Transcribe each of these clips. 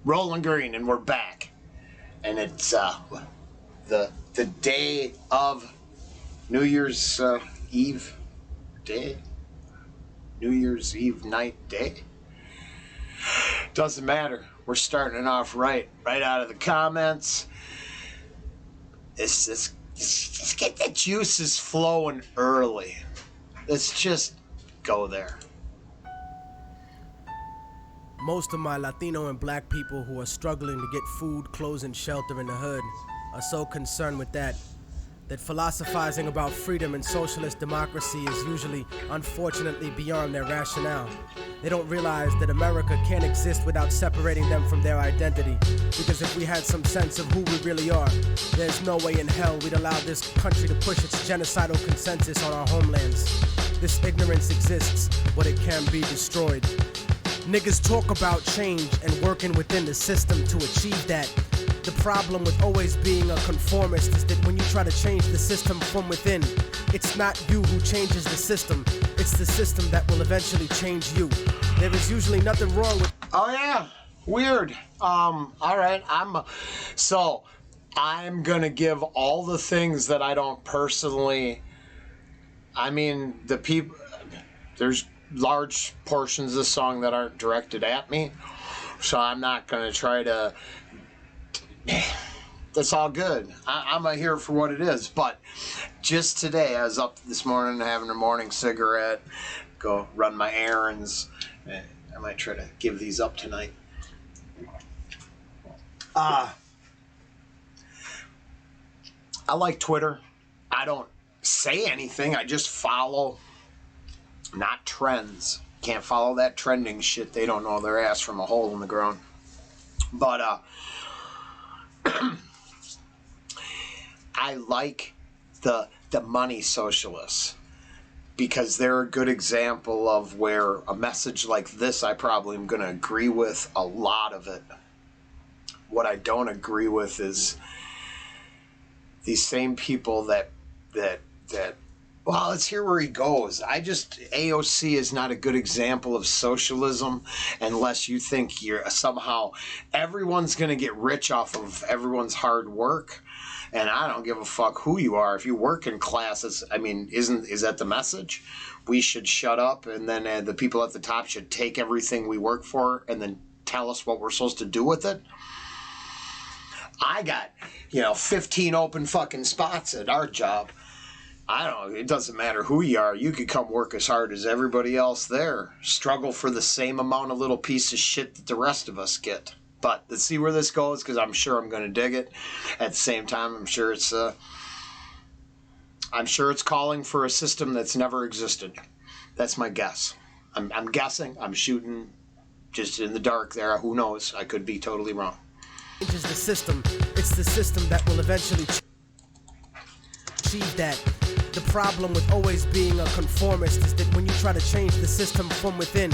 Rolling Green, and we're back. And it's the day of New Year's Eve day. New Year's Eve night day. Doesn't matter. We're starting off right out of the comments. Let's get the juices flowing early. Let's just go there. Most of my Latino and black people who are struggling to get food, clothes, and shelter in the hood are so concerned with that philosophizing about freedom and socialist democracy is usually, unfortunately, beyond their rationale. They don't realize that America can't exist without separating them from their identity. Because if we had some sense of who we really are, there's no way in hell we'd allow this country to push its genocidal consensus on our homelands. This ignorance exists, but it can be destroyed. Niggas talk about change and working within the system to achieve that. The problem with always being a conformist is that when you try to change the system from within, it's not you who changes the system, it's the system that will eventually change you. There is usually nothing wrong with... Oh yeah, weird. Alright, so I'm gonna give all the things that I don't personally... I mean, the people... There's large portions of the song that aren't directed at me, so I'm not gonna try to... That's all good. I'm gonna hear it for what it is. But just today, I was up this morning having a morning cigarette, go run my errands. I might try to give these up tonight. I like Twitter. I don't say anything. I just follow, not trends. Can't follow that trending shit. They don't know their ass from a hole in the ground. But I like the money socialists because they're a good example of where a message like this, I probably am going to agree with a lot of it. What I don't agree with is these same people that well, let's hear where he goes. AOC is not a good example of socialism unless you think you're somehow everyone's going to get rich off of everyone's hard work. And I don't give a fuck who you are. If you work in classes, I mean, is that the message? We should shut up, and then the people at the top should take everything we work for and then tell us what we're supposed to do with it. I got, 15 open fucking spots at our job. I don't know, it doesn't matter who you are. You could come work as hard as everybody else there. Struggle for the same amount of little piece of shit that the rest of us get. But let's see where this goes, because I'm sure I'm going to dig it. At the same time, I'm sure it's calling for a system that's never existed. That's my guess. I'm guessing. I'm shooting just in the dark there. Who knows? I could be totally wrong. It's the system. It's the system that will eventually achieve that. The problem with always being a conformist is that when you try to change the system from within,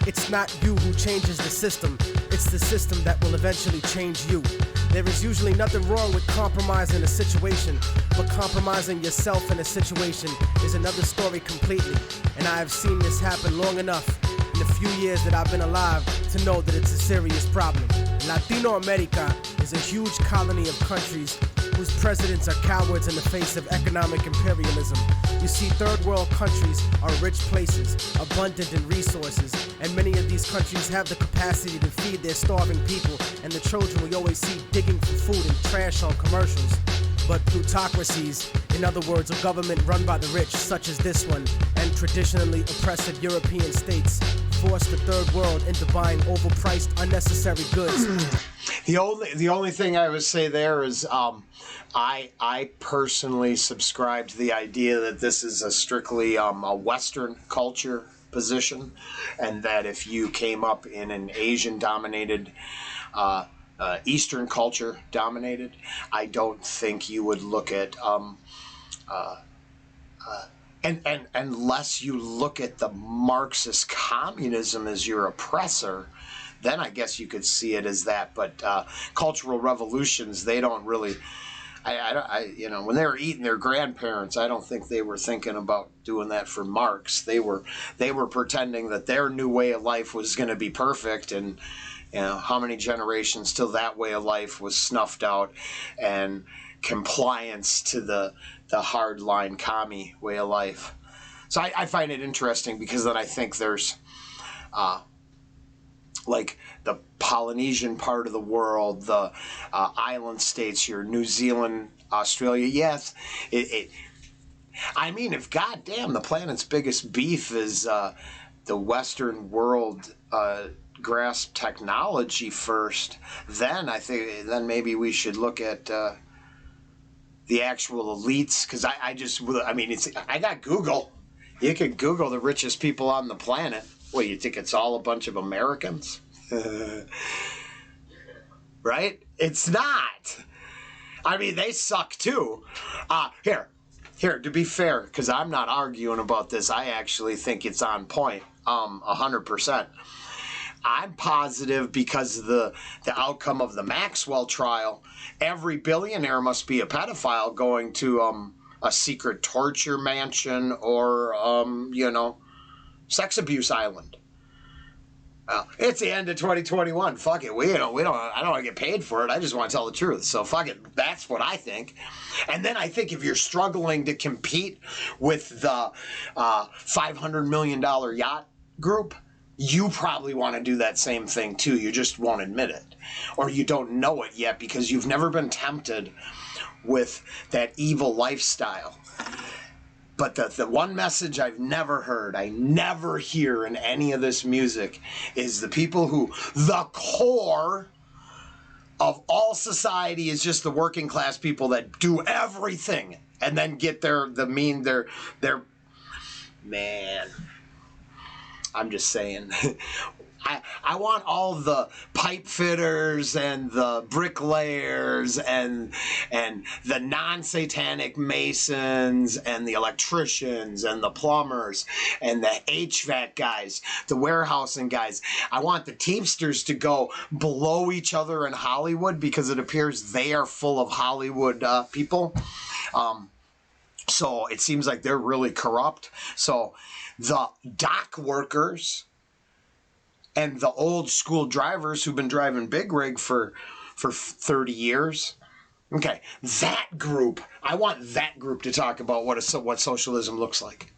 it's not you who changes the system, it's the system that will eventually change you. There is usually nothing wrong with compromising a situation, but compromising yourself in a situation is another story completely. And I have seen this happen long enough in the few years that I've been alive to know that it's a serious problem. Latino America is a huge colony of countries whose presidents are cowards in the face of economic imperialism. You see, third world countries are rich places, abundant in resources, and many of these countries have the capacity to feed their starving people and the children we always see digging for food and trash on commercials. But plutocracies, in other words, a government run by the rich, such as this one, and traditionally oppressive European states, force the third world into buying overpriced, unnecessary goods. The only thing I would say there is I personally subscribe to the idea that this is a strictly a Western culture position, and that if you came up in an Asian-dominated, Eastern culture dominated, I don't think you would look at and unless you look at the Marxist communism as your oppressor, then I guess you could see it as that. But cultural revolutions, they don't really you know, when they were eating their grandparents, I don't think they were thinking about doing that for marks. They were pretending that their new way of life was going to be perfect, and you know, how many generations till that way of life was snuffed out, and compliance to the hardline commie way of life. So I find it interesting, because then I think there's like the Polynesian part of the world, the island states here, New Zealand, Australia. Yes, I mean, if goddamn the planet's biggest beef is the Western world grasp technology first, then I think maybe we should look at the actual elites. Because I mean, I got Google. You could Google the richest people on the planet. Well, you think it's all a bunch of Americans? Right? It's not. I mean, they suck too. Here, to be fair, because I'm not arguing about this, I actually think it's on point, 100%. I'm positive, because of the outcome of the Maxwell trial, every billionaire must be a pedophile going to a secret torture mansion or, you know, sex abuse island. It's the end of 2021. Fuck it. I don't want to get paid for it. I just want to tell the truth. So fuck it. That's what I think. And then I think if you're struggling to compete with the $500 million yacht group, you probably want to do that same thing too. You just won't admit it, or you don't know it yet because you've never been tempted with that evil lifestyle. But the one message I've never heard, I never hear in any of this music, is the people who, the core of all society is just the working class people that do everything and then get their man. I'm just saying. I want all the pipe fitters and the bricklayers and the non-satanic masons and the electricians and the plumbers and the HVAC guys, the warehousing guys. I want the Teamsters to go below each other in Hollywood, because it appears they are full of Hollywood people. So it seems like they're really corrupt. So the dock workers and the old school drivers who've been driving big rig for 30 years. Okay, that group, I want that group to talk about what socialism looks like.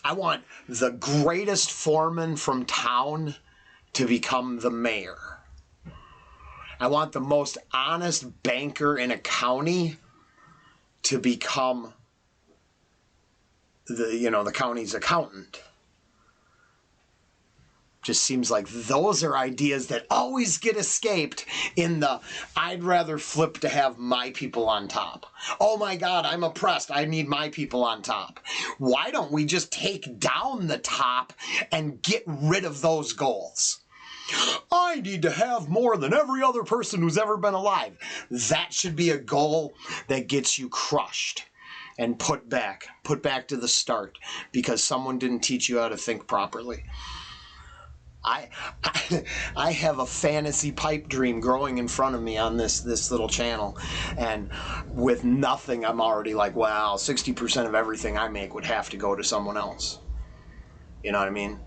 I want the greatest foreman from town to become the mayor. I want the most honest banker in a county to become the county's accountant. Just seems like those are ideas that always get escaped in the I'd rather flip to have my people on top. Oh my God, I'm oppressed. I need my people on top. Why don't we just take down the top and get rid of those goals? I need to have more than every other person who's ever been alive. That should be a goal that gets you crushed and put back to the start, because someone didn't teach you how to think properly. I have a fantasy pipe dream growing in front of me on this little channel, and with nothing, I'm already like, wow, 60% of everything I make would have to go to someone else. You know what I mean?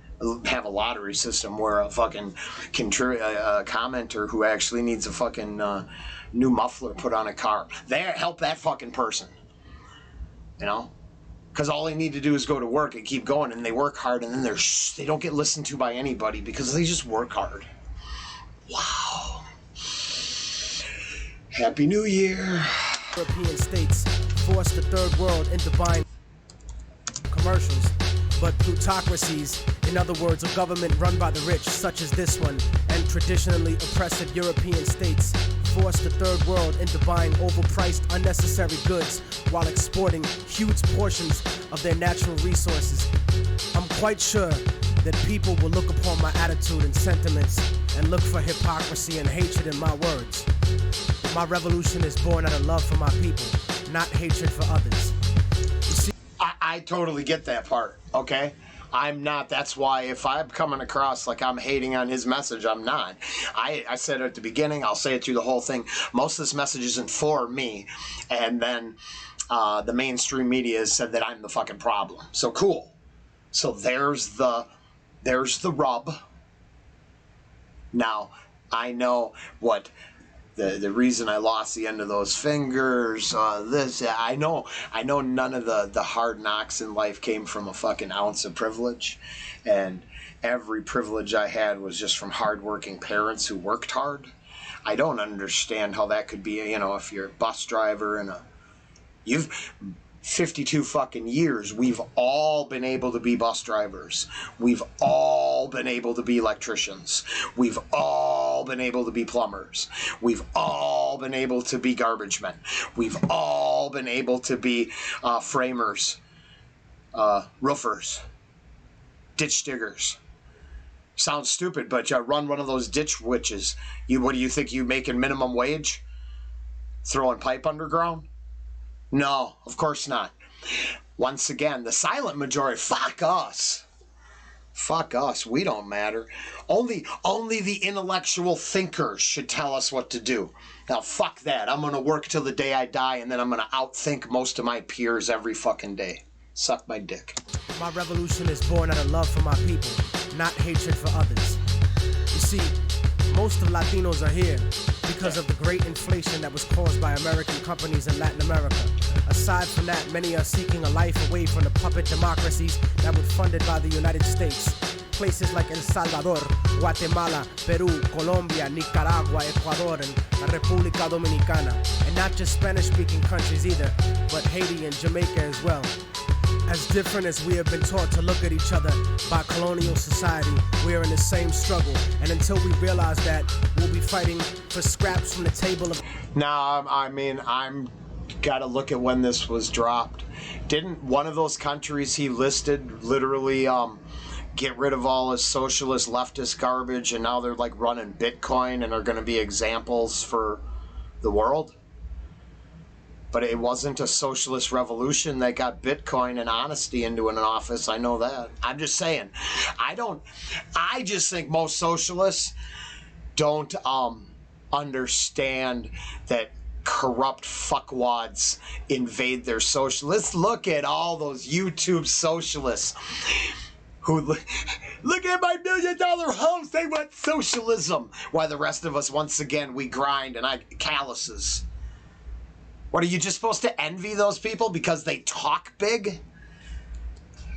Have a lottery system where a fucking commenter who actually needs a fucking new muffler put on a car, help that fucking person. You know? Because all they need to do is go to work and keep going, and they work hard, and then they don't get listened to by anybody because they just work hard. Wow. Happy New Year. European states force the third world into buying commercials, but plutocracies, in other words, a government run by the rich, such as this one, and traditionally oppressive European states force the third world into buying overpriced, unnecessary goods while exporting huge portions of their natural resources. I'm quite sure that people will look upon my attitude and sentiments and look for hypocrisy and hatred in my words. My revolution is born out of love for my people, not hatred for others. You see, I totally get that part, okay? I'm not. That's why if I'm coming across like I'm hating on his message, I'm not. I said it at the beginning, I'll say it through the whole thing. Most of this message isn't for me. And then the mainstream media has said that I'm the fucking problem. So cool. So there's the rub. Now, I know what the reason I lost the end of those fingers, I know none of the hard knocks in life came from a fucking ounce of privilege, and every privilege I had was just from hardworking parents who worked hard. I don't understand how that could be, if you're a bus driver and you've 52 fucking years, we've all been able to be bus drivers. We've all been able to be electricians. We've all been able to be plumbers. We've all been able to be garbage men. We've all been able to be framers, roofers, ditch diggers. Sounds stupid, but you run one of those ditch witches. What do you think, you making minimum wage? Throwing pipe underground? No, of course not. Once again, the silent majority, fuck us. Fuck us, we don't matter. Only the intellectual thinkers should tell us what to do. Now, fuck that. I'm going to work till the day I die, and then I'm going to outthink most of my peers every fucking day. Suck my dick. My revolution is born out of love for my people, not hatred for others. You see, most of Latinos are here because of the great inflation that was caused by American companies in Latin America. Aside from that, many are seeking a life away from the puppet democracies that were funded by the United States. Places like El Salvador, Guatemala, Peru, Colombia, Nicaragua, Ecuador, and La República Dominicana. And not just Spanish-speaking countries either, but Haiti and Jamaica as well. As different as we have been taught to look at each other by colonial society, we are in the same struggle. And until we realize that, we'll be fighting for scraps from the table of... Now, I'm got to look at when this was dropped. Didn't one of those countries he listed literally get rid of all his socialist leftist garbage, and now they're like running Bitcoin and are going to be examples for the world? But it wasn't a socialist revolution that got Bitcoin and honesty into an office. I know that. I'm just saying. I just think most socialists don't understand that corrupt fuckwads invade their socialists. Look at all those YouTube socialists who look at my $1 million homes. They want socialism. While the rest of us, once again, we grind and calluses. What, are you just supposed to envy those people because they talk big?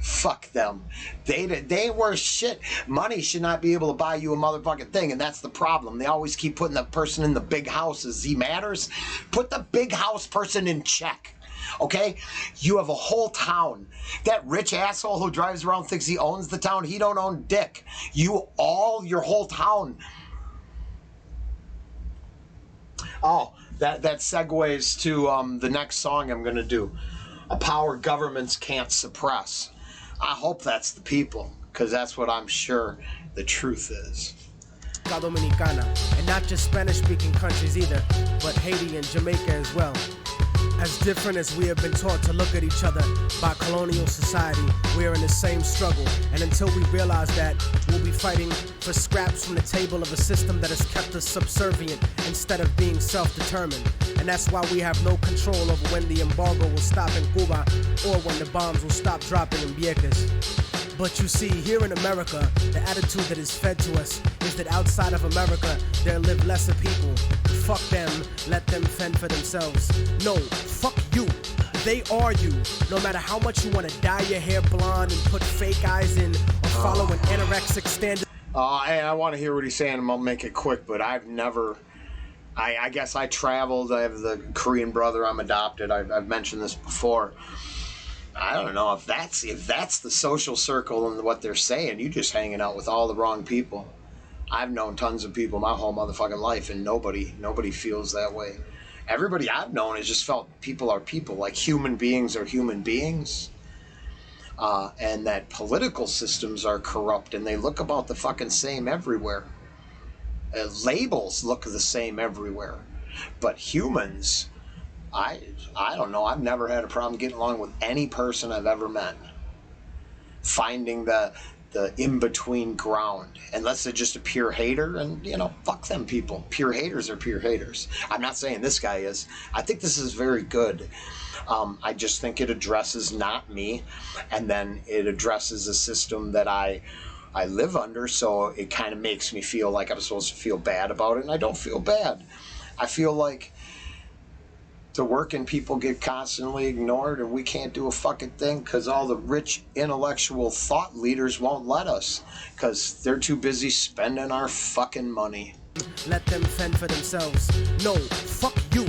Fuck them. They ain't worth shit. Money should not be able to buy you a motherfucking thing, and that's the problem. They always keep putting the person in the big houses. He matters. Put the big house person in check. Okay? You have a whole town. That rich asshole who drives around thinks he owns the town. He don't own dick. Your whole town. Oh, that segues to the next song I'm going to do. A power governments can't suppress. I hope that's the people, because that's what I'm sure the truth is. Dominicana, and not just Spanish-speaking countries either, but Haiti and Jamaica as well. As different as we have been taught to look at each other by colonial society, we are in the same struggle. And until we realize that, we'll be fighting for scraps from the table of a system that has kept us subservient instead of being self-determined. And that's why we have no control over when the embargo will stop in Cuba or when the bombs will stop dropping in Vieques. But you see, here in America, the attitude that is fed to us is that outside of America, there live lesser people. Fuck them, let them fend for themselves. No, fuck you. They are you. No matter how much you want to dye your hair blonde and put fake eyes in or follow an anorexic standard. I want to hear what he's saying, and I'll make it quick, but I've never... I guess I traveled. I have the Korean brother. I'm adopted. I've mentioned this before. I don't know if that's the social circle and what they're saying. You're just hanging out with all the wrong people. I've known tons of people my whole motherfucking life, and nobody feels that way. Everybody I've known has just felt people are people, like human beings are human beings. And that political systems are corrupt, and they look about the fucking same everywhere. Labels look the same everywhere. But humans, I don't know. I've never had a problem getting along with any person I've ever met. finding the in-between ground, unless they're just a pure hater, and fuck them people. Pure haters are pure haters. I'm not saying this guy is. I think this is very good. I just think it addresses not me, and then it addresses a system that I live under, so it kind of makes me feel like I'm supposed to feel bad about it, and I don't feel bad. I feel like the working people get constantly ignored, and we can't do a fucking thing because all the rich intellectual thought leaders won't let us because they're too busy spending our fucking money. Let them fend for themselves. No, fuck you.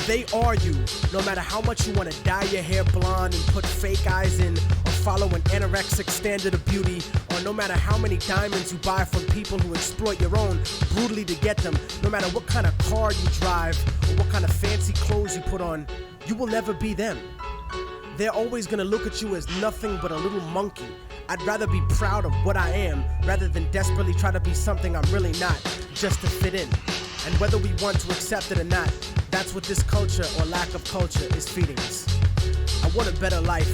They are you. No matter how much you want to dye your hair blonde and put fake eyes in, or follow an anorexic standard of beauty, or no matter how many diamonds you buy from people who exploit your own brutally to get them, no matter what kind of car you drive or what kind of fancy clothes you put on, you will never be them. They're always gonna look at you as nothing but a little monkey. I'd rather be proud of what I am rather than desperately try to be something I'm really not, just to fit in. And whether we want to accept it or not, that's what this culture or lack of culture is feeding us. I want a better life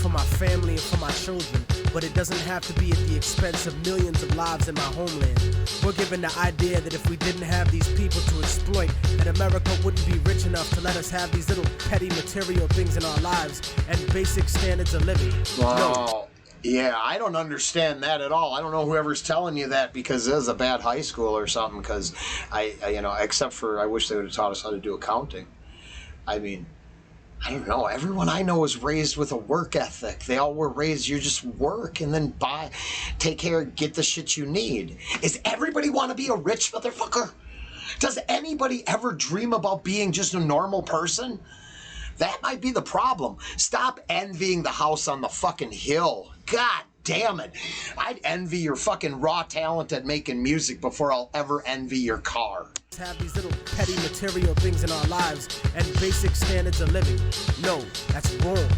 for my family and for my children, but it doesn't have to be at the expense of millions of lives in my homeland. We're given the idea that if we didn't have these people to exploit, that America wouldn't be rich enough to let us have these little petty material things in our lives and basic standards of living. Wow. No. Yeah, I don't understand that at all. I don't know whoever's telling you that because it was a bad high school or something, because I except for I wish they would have taught us how to do accounting. I mean, I don't know. Everyone I know was raised with a work ethic. They all were raised, you just work and then take care, get the shit you need. Is everybody want to be a rich motherfucker? Does anybody ever dream about being just a normal person? That might be the problem. Stop envying the house on the fucking hill. God damn it. I'd envy your fucking raw talent at making music before I'll ever envy your car. Have these little petty material things in our lives and basic standards of living. No, that's wrong.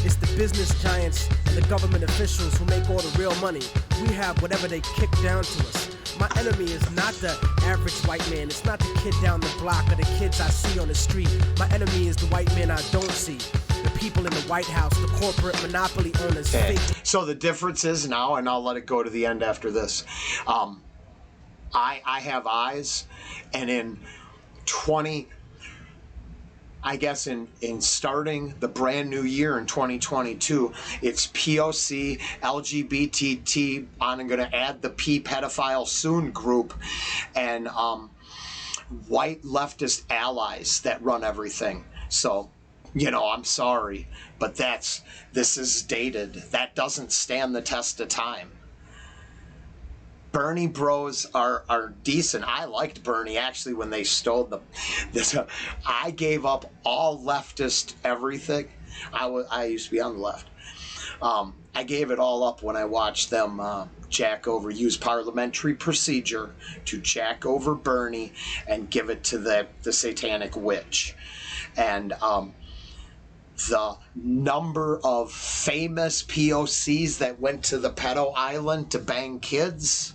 It's the business giants and the government officials who make all the real money. We have whatever they kick down to us. My enemy is not the average white man. It's not the kid down the block or the kids I see on the street. My enemy is the white man I don't see. The people in the White House, the corporate monopoly owners. Okay. So the difference is now, and I'll let it go to the end after this. I have eyes, and in starting the brand new year in 2022, it's POC, LGBT, I'm going to add the P pedophile soon group, and white leftist allies that run everything. So, I'm sorry, but this is dated. That doesn't stand the test of time. Bernie bros are decent. I liked Bernie actually when they stole this. I gave up all leftist everything. I used to be on the left. I gave it all up when I watched them use parliamentary procedure to jack over Bernie and give it to the satanic witch. And the number of famous POCs that went to the pedo island to bang kids,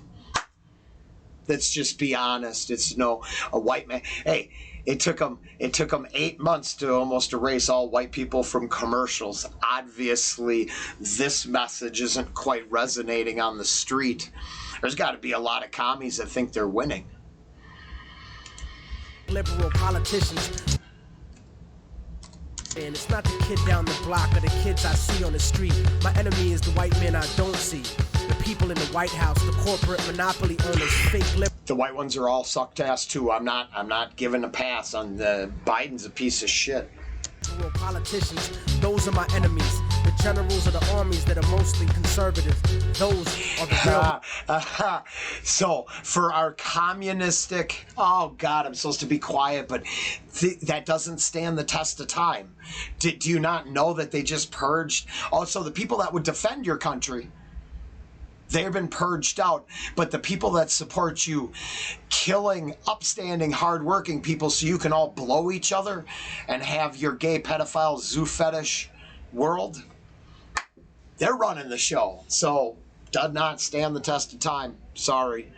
let's just be honest. It's a white man. Hey, it took them 8 months to almost erase all white people from commercials. Obviously, this message isn't quite resonating on the street. There's got to be a lot of commies that think they're winning. Liberal politicians. And it's not the kid down the block or the kids I see on the street. My enemy is the white man I don't see. The people in the White House, the corporate monopoly owners, fake liberal. The white ones are all sucked ass too. I'm not giving a pass on Biden's a piece of shit. Politicians, those are my enemies. The generals of the armies that are mostly conservative. Those are the real. So for our communistic, oh God, I'm supposed to be quiet, but that doesn't stand the test of time. Do you not know that they just purged? Also, the people that would defend your country, they've been purged out, but the people that support you killing upstanding, hardworking people so you can all blow each other and have your gay pedophile zoo fetish world, they're running the show. So, does not stand the test of time. Sorry.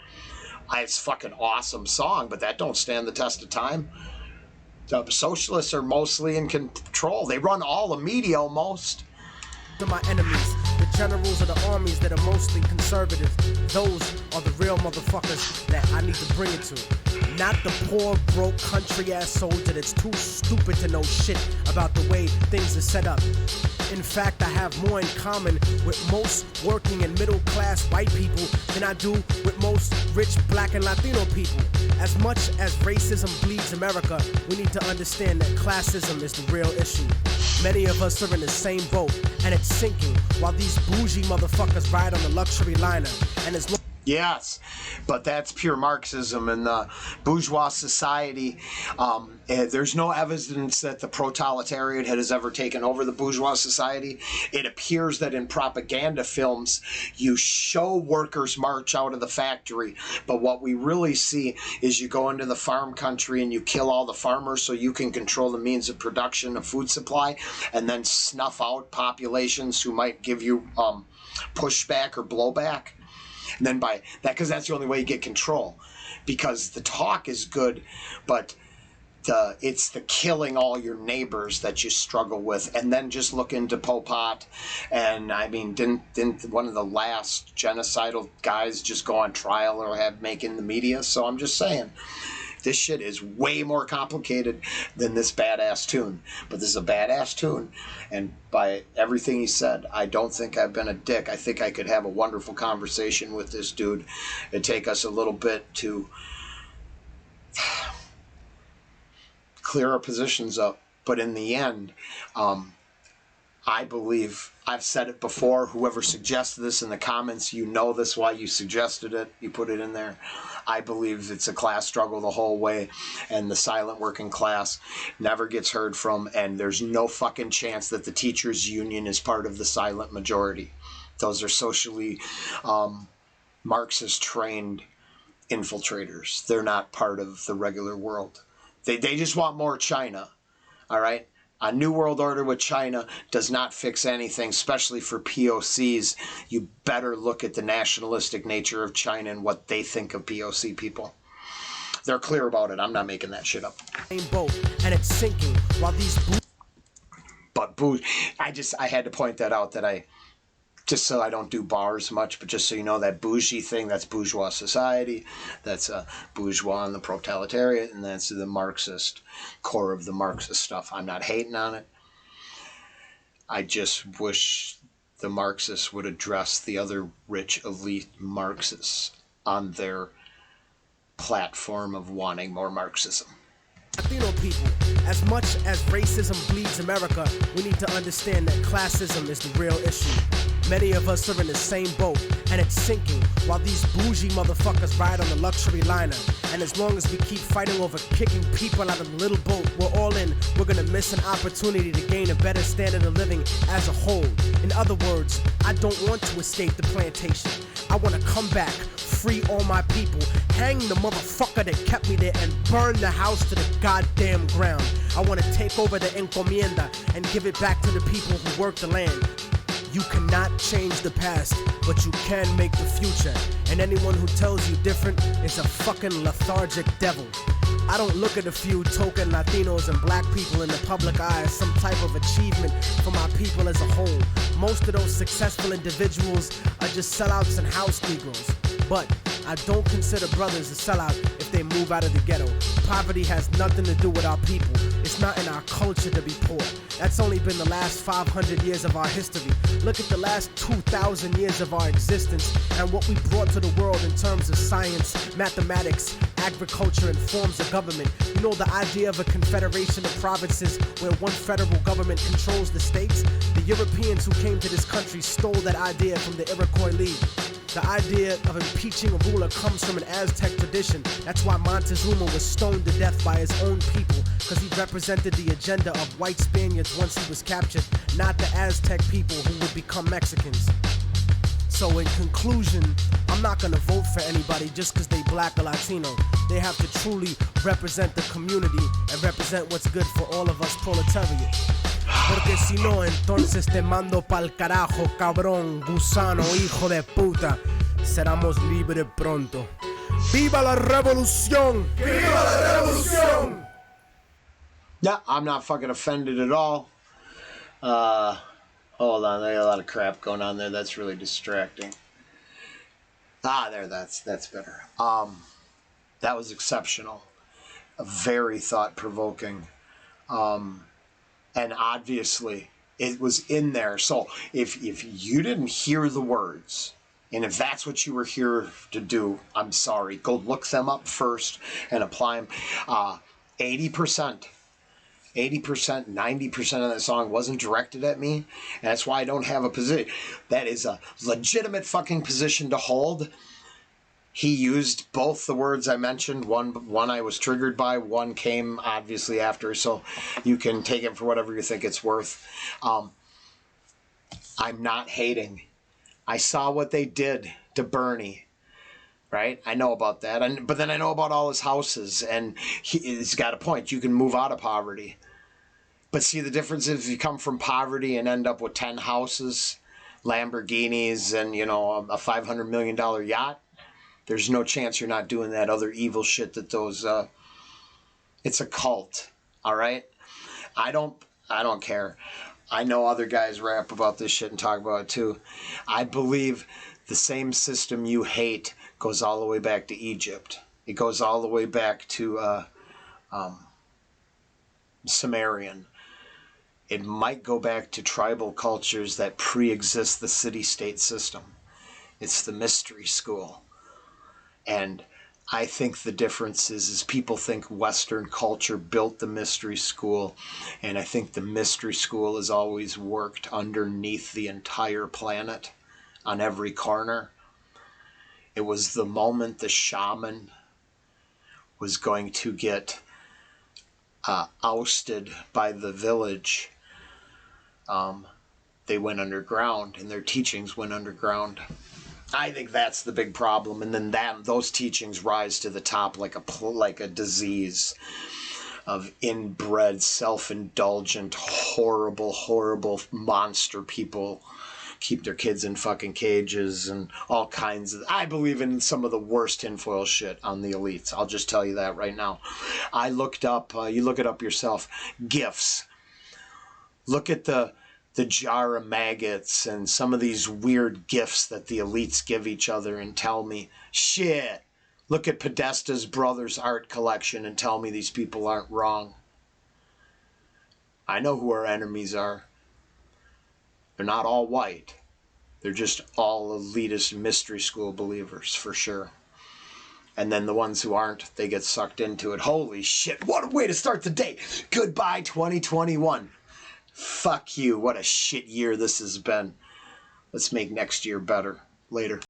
It's a fucking awesome song, but that don't stand the test of time. The socialists are mostly in control. They run all the media almost. To my enemies, the generals of the armies that are mostly conservative. Those are the real motherfuckers that I need to bring it to. Not the poor, broke, country-ass soldier that's too stupid to know shit about the way things are set up. In fact, I have more in common with most working and middle-class white people than I do with most rich black and Latino people. As much as racism bleeds America, we need to understand that classism is the real issue. Many of us are in the same boat, and it's sinking while these bougie motherfuckers ride on the luxury liner. And as long Yes, but that's pure Marxism and the bourgeois society. There's no evidence that the proletariat has ever taken over the bourgeois society. It appears that in propaganda films, you show workers march out of the factory, but what we really see is you go into the farm country and you kill all the farmers so you can control the means of production of food supply, and then snuff out populations who might give you pushback or blowback. And then by that, because that's the only way you get control, because the talk is good, but it's the killing all your neighbors that you struggle with. And then just look into Pol Pot, and I mean, didn't one of the last genocidal guys just go on trial or have making the media? So I'm just saying, this shit is way more complicated than this badass tune. But this is a badass tune. And by everything he said, I don't think I've been a dick. I think I could have a wonderful conversation with this dude. It'd take us a little bit to clear our positions up. But in the end, I believe, I've said it before, whoever suggested this in the comments, you know this, why you suggested it, you put it in there. I believe it's a class struggle the whole way, and the silent working class never gets heard from, and there's no fucking chance that the teachers' union is part of the silent majority. Those are socially Marxist-trained infiltrators. They're not part of the regular world. They just want more China, all right? A new world order with China does not fix anything, especially for POCs. You better look at the nationalistic nature of China and what they think of POC people. They're clear about it. I'm not making that shit up. boat, and it's sinking while these I had to point that out, that just so I don't do bars much, but just so you know, that bougie thing, that's bourgeois society, that's bourgeois and the proletariat, and that's the Marxist core of the Marxist stuff. I'm not hating on it. I just wish the Marxists would address the other rich elite Marxists on their platform of wanting more Marxism. Latino people. As much as racism bleeds America, we need to understand that classism is the real issue. Many of us are in the same boat, and it's sinking while these bougie motherfuckers ride on the luxury liner. And as long as we keep fighting over kicking people out of the little boat we're all in, we're gonna miss an opportunity to gain a better standard of living as a whole. In other words, I don't want to escape the plantation. I want to come back, free all my people, hang the motherfucker that kept me there, and burn the house to the goddamn ground. I want to take over the encomienda and give it back to the people who work the land. You cannot change the past, but you can make the future. And anyone who tells you different is a fucking lethargic devil. I don't look at a few token Latinos and black people in the public eye as some type of achievement for my people as a whole. Most of those successful individuals are just sellouts and house Negroes. But I don't consider brothers a sellout if they move out of the ghetto. Poverty has nothing to do with our people. It's not in our culture to be poor. That's only been the last 500 years of our history. Look at the last 2,000 years of our existence and what we brought to the world in terms of science, mathematics, agriculture, and forms of government. You know, the idea of a confederation of provinces where one federal government controls the states? The Europeans who came to this country stole that idea from the Iroquois League. The idea of impeaching a ruler comes from an Aztec tradition. That's why Montezuma was stoned to death by his own people, because he represented the agenda of white Spaniards once he was captured, not the Aztec people who would become Mexicans. So in conclusion, I'm not gonna vote for anybody just because they black or Latino. They have to truly represent the community and represent what's good for all of us proletariat. Porque si no, entonces te mando pa'l carajo, cabrón, gusano, hijo de puta. Seremos libres pronto. ¡Viva la revolución! ¡Viva la revolución! Yeah, I'm not fucking offended at all. Hold on, I got a lot of crap going on there. That's really distracting. There, that's better. That was exceptional. Very thought-provoking. And obviously, it was in there. So if you didn't hear the words, and if that's what you were here to do, I'm sorry. Go look them up first and apply them. 80%, 90% of that song wasn't directed at me. And that's why I don't have a position. That is a legitimate fucking position to hold. He used both the words I mentioned. One I was triggered by. One came obviously after. So you can take it for whatever you think it's worth. I'm not hating. I saw what they did to Bernie. Right? I know about that. But then I know about all his houses. And he's got a point. You can move out of poverty. But see, the difference is if you come from poverty and end up with 10 houses, Lamborghinis, and, you know, a $500 million yacht, there's no chance you're not doing that other evil shit that those, it's a cult. All right? I don't care. I know other guys rap about this shit and talk about it too. I believe the same system you hate goes all the way back to Egypt. It goes all the way back to Sumerian. It might go back to tribal cultures that pre-exist the city-state system. It's the mystery school. And I think the difference is people think Western culture built the mystery school, and I think the mystery school has always worked underneath the entire planet on every corner. It was the moment the shaman was going to get ousted by the village, they went underground, and their teachings went underground. I think that's the big problem, and then those teachings rise to the top like a disease of inbred, self-indulgent, horrible monster people keep their kids in fucking cages and all kinds of... I believe in some of the worst tinfoil shit on the elites. I'll just tell you that right now. I looked up, you look it up yourself, gifts. Look at the jar of maggots and some of these weird gifts that the elites give each other and tell me, shit, look at Podesta's brother's art collection and tell me these people aren't wrong. I know who our enemies are. They're not all white. They're just all elitist mystery school believers, for sure. And then the ones who aren't, they get sucked into it. Holy shit, what a way to start the day. Goodbye, 2021. Fuck you. What a shit year this has been. Let's make next year better. Later.